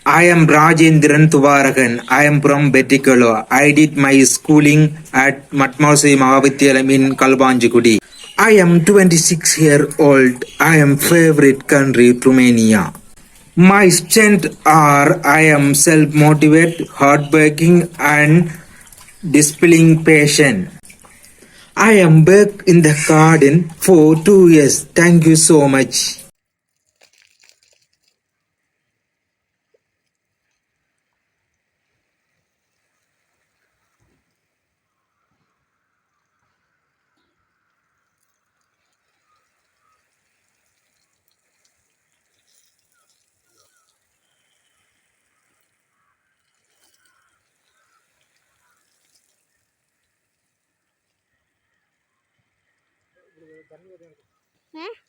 I am Rajendran Tuvaragan. I am from Bettikalo. I did my schooling at Matmausi Mahavityalam in Kalbanjigudi. I am 26-year-old. I am favorite country Romania. My strengths are I am self-motivated, hardworking and displaying passion. I am back in the garden for 2 years. Thank you so much. Eh?